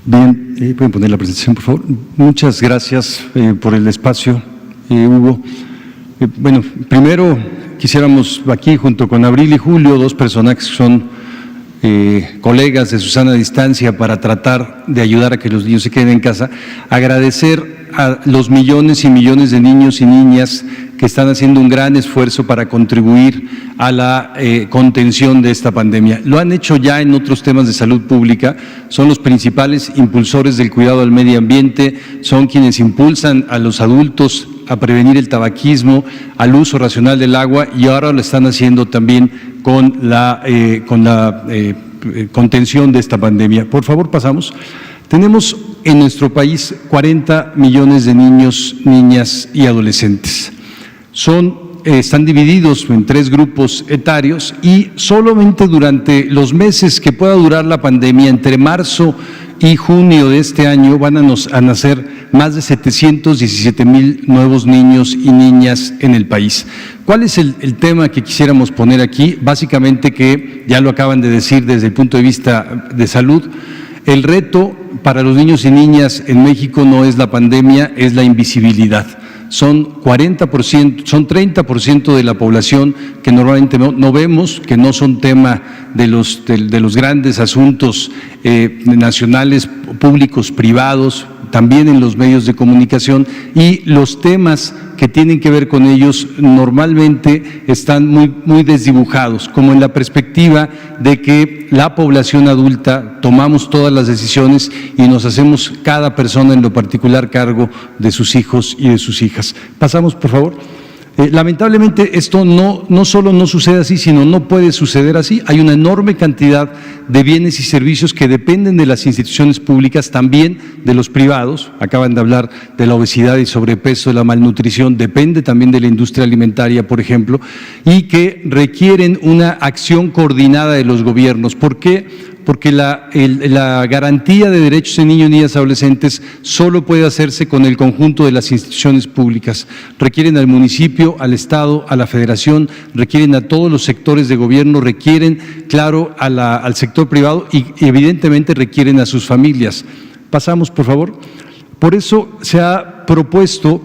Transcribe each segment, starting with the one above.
Bien, ¿pueden poner la presentación, por favor? Muchas gracias por el espacio, Hugo. Bueno, primero quisiéramos aquí, junto con Abril y Julio, dos personajes que son colegas de Susana a distancia para tratar de ayudar a que los niños se queden en casa, agradecer a los millones y millones de niños y niñas que están haciendo un gran esfuerzo para contribuir a la contención de esta pandemia. Lo han hecho ya en otros temas de salud pública, son los principales impulsores del cuidado del medio ambiente, son quienes impulsan a los adultos a prevenir el tabaquismo, al uso racional del agua, y ahora lo están haciendo también con la contención de esta pandemia. Por favor, pasamos. Tenemos en nuestro país 40 millones de niños, niñas y adolescentes. Están divididos en 3 grupos etarios y solamente durante los meses que pueda durar la pandemia, entre marzo y junio de este año, van a nacer más de 717,000 nuevos niños y niñas en el país. ¿Cuál es el tema que quisiéramos poner aquí? Básicamente, que ya lo acaban de decir desde el punto de vista de salud, el reto para los niños y niñas en México no es la pandemia, es la invisibilidad. Son 40%, son 30% de la población que normalmente no vemos, que no son tema de los grandes asuntos nacionales, públicos, privados, también en los medios de comunicación, y los temas que tienen que ver con ellos normalmente están muy desdibujados, como en la perspectiva de que la población adulta tomamos todas las decisiones y nos hacemos cada persona en lo particular cargo de sus hijos y de sus hijas. Pasamos, por favor. Lamentablemente esto no solo no sucede así, sino no puede suceder así. Hay una enorme cantidad de bienes y servicios que dependen de las instituciones públicas, también de los privados. Acaban de hablar de la obesidad y sobrepeso, de la malnutrición, depende también de la industria alimentaria, por ejemplo, y que requieren una acción coordinada de los gobiernos. ¿Por qué? Porque la garantía de derechos de niños, niñas y adolescentes solo puede hacerse con el conjunto de las instituciones públicas. Requieren al municipio, al Estado, a la Federación, requieren a todos los sectores de gobierno, requieren, claro, al sector privado y evidentemente requieren a sus familias. Pasamos, por favor. Por eso se ha propuesto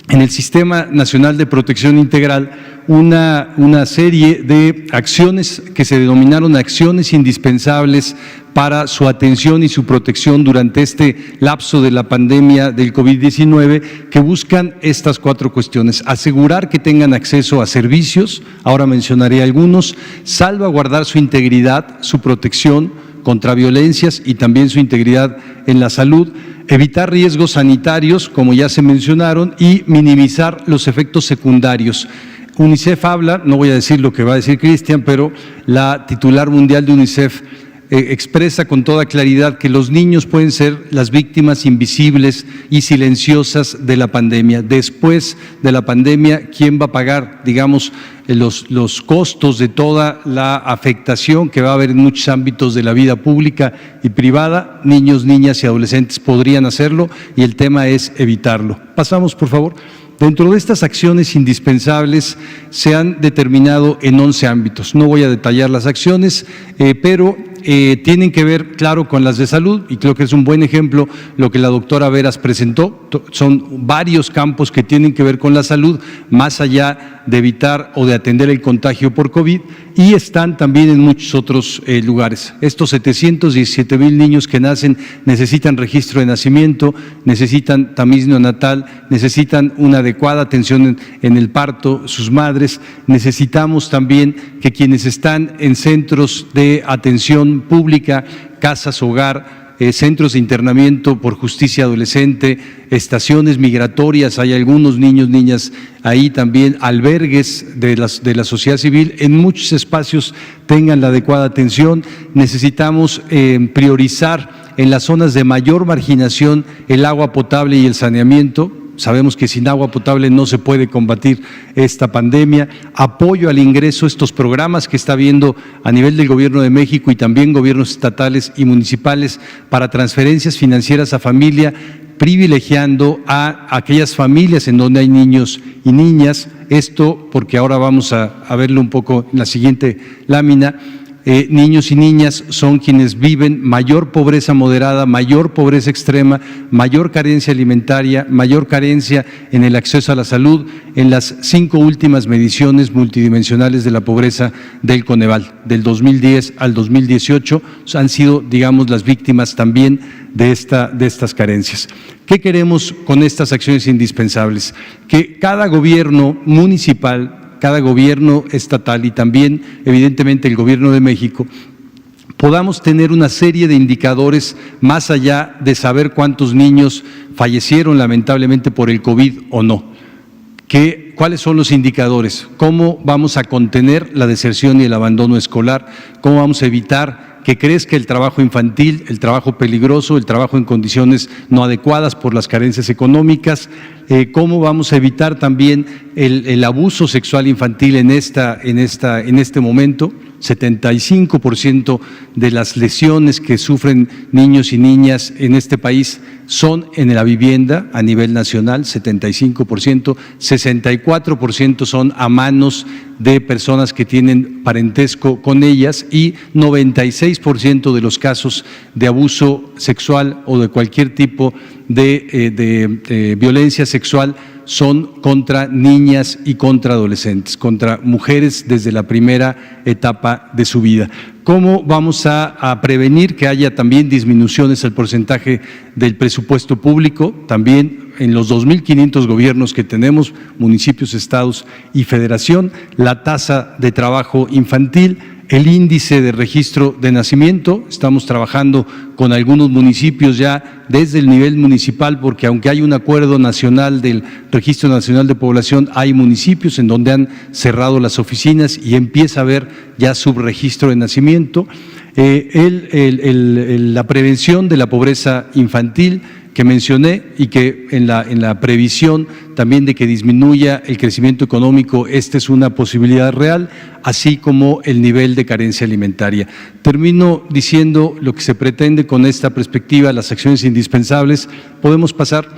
en el Sistema Nacional de Protección Integral una serie de acciones que se denominaron acciones indispensables para su atención y su protección durante este lapso de la pandemia del COVID-19, que buscan estas 4 cuestiones: asegurar que tengan acceso a servicios, ahora mencionaré algunos; salvaguardar su integridad, su protección contra violencias y también su integridad en la salud; evitar riesgos sanitarios, como ya se mencionaron, y minimizar los efectos secundarios. UNICEF habla, no voy a decir lo que va a decir Cristian, pero la titular mundial de UNICEF expresa con toda claridad que los niños pueden ser las víctimas invisibles y silenciosas de la pandemia. Después de la pandemia, ¿quién va a pagar, digamos, los costos de toda la afectación que va a haber en muchos ámbitos de la vida pública y privada? Niños, niñas y adolescentes podrían hacerlo, y el tema es evitarlo. Pasamos, por favor. Dentro de estas acciones indispensables se han determinado en 11 ámbitos. No voy a detallar las acciones, pero tienen que ver, claro, con las de salud, y creo que es un buen ejemplo lo que la doctora Veras presentó. Son varios campos que tienen que ver con la salud, más allá de evitar o de atender el contagio por COVID, y están también en muchos otros lugares. Estos 717,000 niños que nacen necesitan registro de nacimiento, necesitan tamiz neonatal, necesitan una adecuada atención en el parto, sus madres. Necesitamos también que quienes están en centros de atención pública, casas hogar, centros de internamiento por justicia adolescente, estaciones migratorias, hay algunos niños, niñas ahí también, albergues de la sociedad civil, en muchos espacios tengan la adecuada atención. Necesitamos priorizar en las zonas de mayor marginación el agua potable y el saneamiento. Sabemos que sin agua potable no se puede combatir esta pandemia. Apoyo al ingreso, estos programas que está habiendo a nivel del Gobierno de México y también gobiernos estatales y municipales para transferencias financieras a familia, privilegiando a aquellas familias en donde hay niños y niñas. Esto porque ahora vamos a verlo un poco en la siguiente lámina. niños y niñas son quienes viven mayor pobreza moderada, mayor pobreza extrema, mayor carencia alimentaria, mayor carencia en el acceso a la salud en las 5 últimas mediciones multidimensionales de la pobreza del Coneval. Del 2010 al 2018 han sido, digamos, las víctimas también de estas carencias. ¿Qué queremos con estas acciones indispensables? Que cada gobierno municipal, cada gobierno estatal y también, evidentemente, el Gobierno de México, podamos tener una serie de indicadores más allá de saber cuántos niños fallecieron lamentablemente por el COVID o no. ¿Cuáles son los indicadores? ¿Cómo vamos a contener la deserción y el abandono escolar? ¿Cómo vamos a evitar que crezca el trabajo infantil, el trabajo peligroso, el trabajo en condiciones no adecuadas por las carencias económicas? ¿Cómo vamos a evitar también el abuso sexual infantil en este momento? 75% de las lesiones que sufren niños y niñas en este país son en la vivienda a nivel nacional, 75%, 64% son a manos de personas que tienen parentesco con ellas y 96% de los casos de abuso sexual o de cualquier tipo de violencia sexual son contra niñas y contra adolescentes, contra mujeres desde la primera etapa de su vida. ¿Cómo vamos a prevenir que haya también disminuciones al porcentaje del presupuesto público? También en los 2.500 gobiernos que tenemos, municipios, estados y federación, la tasa de trabajo infantil, el índice de registro de nacimiento. Estamos trabajando con algunos municipios ya desde el nivel municipal, porque aunque hay un acuerdo nacional del Registro Nacional de Población, hay municipios en donde han cerrado las oficinas y empieza a haber ya subregistro de nacimiento. La prevención de la pobreza infantil que mencioné y que en la previsión también de que disminuya el crecimiento económico, esta es una posibilidad real, así como el nivel de carencia alimentaria. Termino diciendo lo que se pretende con esta perspectiva, las acciones indispensables. Podemos pasar,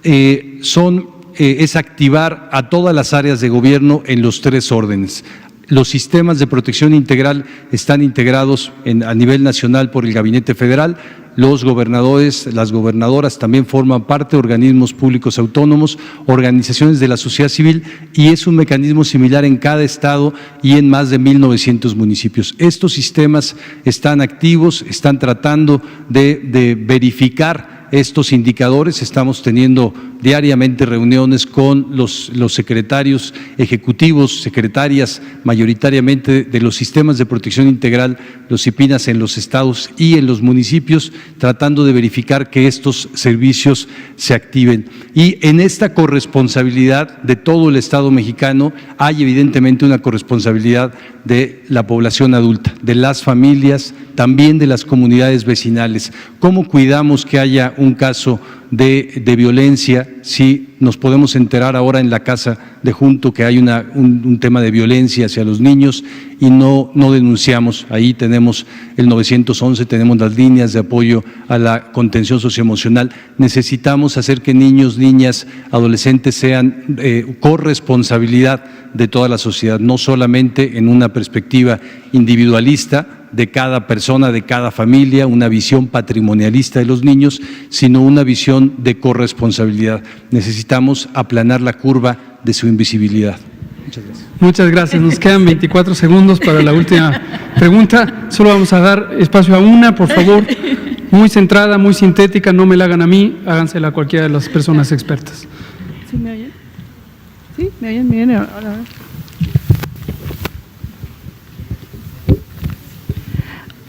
es activar a todas las áreas de gobierno en los 3 órdenes. Los sistemas de protección integral están integrados a nivel nacional por el Gabinete Federal. Los gobernadores, las gobernadoras también forman parte de organismos públicos autónomos, organizaciones de la sociedad civil, y es un mecanismo similar en cada estado y en más de 1.900 municipios. Estos sistemas están activos, están tratando de verificar estos indicadores. Estamos teniendo diariamente reuniones con los secretarios ejecutivos, secretarias mayoritariamente de los sistemas de protección integral, los CIPINAS en los estados y en los municipios, tratando de verificar que estos servicios se activen. Y en esta corresponsabilidad de todo el Estado mexicano hay evidentemente una corresponsabilidad de la población adulta, de las familias, también de las comunidades vecinales. ¿Cómo cuidamos que haya un caso de violencia si nos podemos enterar ahora en la casa de junto que hay un tema de violencia hacia los niños y no denunciamos? Ahí tenemos el 911, tenemos las líneas de apoyo a la contención socioemocional. Necesitamos hacer que niños, niñas, adolescentes sean corresponsabilidad de toda la sociedad, no solamente en una perspectiva individualista de cada persona, de cada familia, una visión patrimonialista de los niños, sino una visión de corresponsabilidad. Necesitamos aplanar la curva de su invisibilidad. Muchas gracias. Muchas gracias. Nos quedan 24 segundos para la última pregunta. Solo vamos a dar espacio a una, por favor. Muy centrada, muy sintética, no me la hagan a mí, hágansela a cualquiera de las personas expertas. ¿Sí me oyen? ¿Sí? ¿Me oyen? ¿Me oyen? Ahora.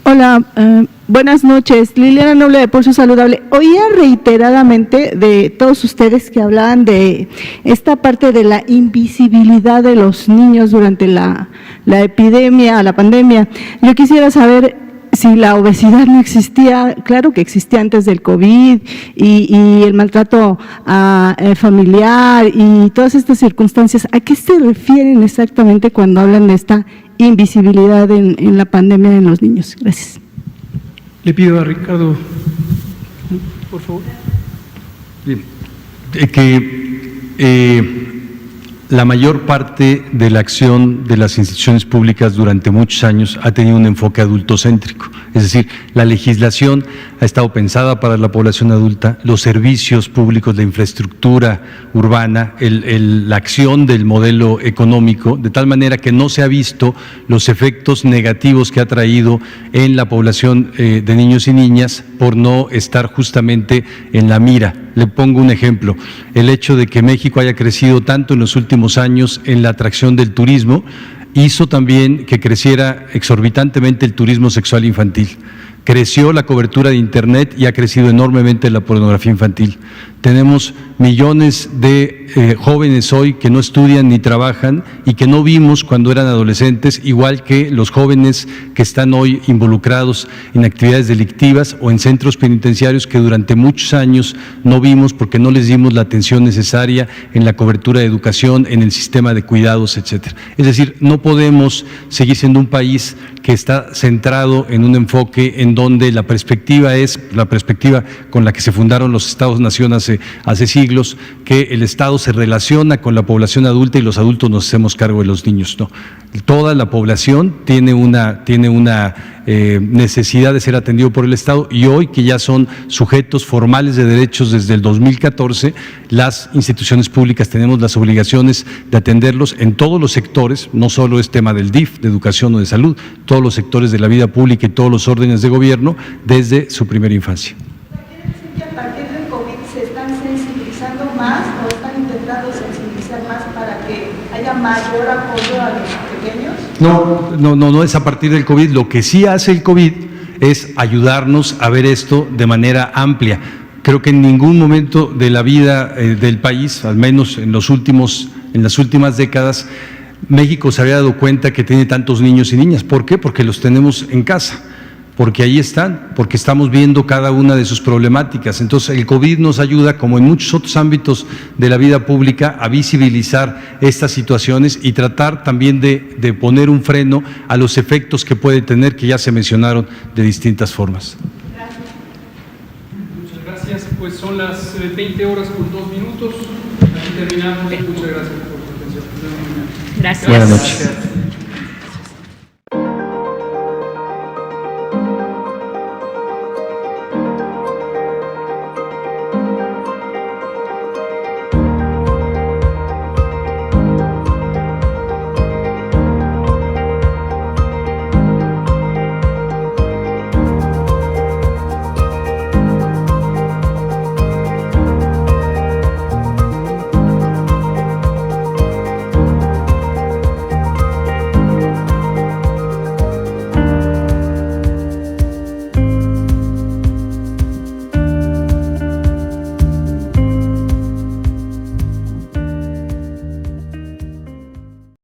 Hola, buenas noches. Liliana Noble de Pulso Saludable. Oía reiteradamente de todos ustedes que hablaban de esta parte de la invisibilidad de los niños durante la epidemia, la pandemia. Yo quisiera saber si la obesidad no existía. Claro que existía antes del COVID y el maltrato familiar y todas estas circunstancias. ¿A qué se refieren exactamente cuando hablan de esta invisibilidad en la pandemia en los niños? Gracias. Le pido a Ricardo, por favor. Bien. La mayor parte de la acción de las instituciones públicas durante muchos años ha tenido un enfoque adultocéntrico, es decir, la legislación ha estado pensada para la población adulta, los servicios públicos, la infraestructura urbana, la acción del modelo económico, de tal manera que no se ha visto los efectos negativos que ha traído en la población de niños y niñas por no estar justamente en la mira. Le pongo un ejemplo, el hecho de que México haya crecido tanto en los últimos años en la atracción del turismo hizo también que creciera exorbitantemente el turismo sexual infantil. Creció la cobertura de Internet y ha crecido enormemente la pornografía infantil. Tenemos millones de jóvenes hoy que no estudian ni trabajan y que no vimos cuando eran adolescentes, igual que los jóvenes que están hoy involucrados en actividades delictivas o en centros penitenciarios que durante muchos años no vimos porque no les dimos la atención necesaria en la cobertura de educación, en el sistema de cuidados, etcétera. Es decir, no podemos seguir siendo un país que está centrado en un enfoque en donde la perspectiva es la perspectiva con la que se fundaron los Estados-nación hace siglos, que el Estado se relaciona con la población adulta y los adultos nos hacemos cargo de los niños. No, toda la población tiene una necesidad de ser atendido por el Estado y hoy que ya son sujetos formales de derechos desde el 2014, las instituciones públicas tenemos las obligaciones de atenderlos en todos los sectores, no solo es tema del DIF, de educación o de salud, todos los sectores de la vida pública y todos los órdenes de gobierno desde su primera infancia. ¿A partir del COVID se están sensibilizando más o están intentando sensibilizar más para que haya mayor apoyo a los pequeños? No es a partir del COVID. Lo que sí hace el COVID es ayudarnos a ver esto de manera amplia. Creo que en ningún momento de la vida del país, al menos en las últimas décadas, México se había dado cuenta que tiene tantos niños y niñas. ¿Por qué? Porque los tenemos en casa, porque ahí están, porque estamos viendo cada una de sus problemáticas. Entonces el COVID nos ayuda, como en muchos otros ámbitos de la vida pública, a visibilizar estas situaciones y tratar también de poner un freno a los efectos que puede tener, que ya se mencionaron de distintas formas. Muchas gracias. Pues son las 20 horas con 2 minutos. Aquí terminamos. Muchas gracias por su atención. Gracias. Buenas noches.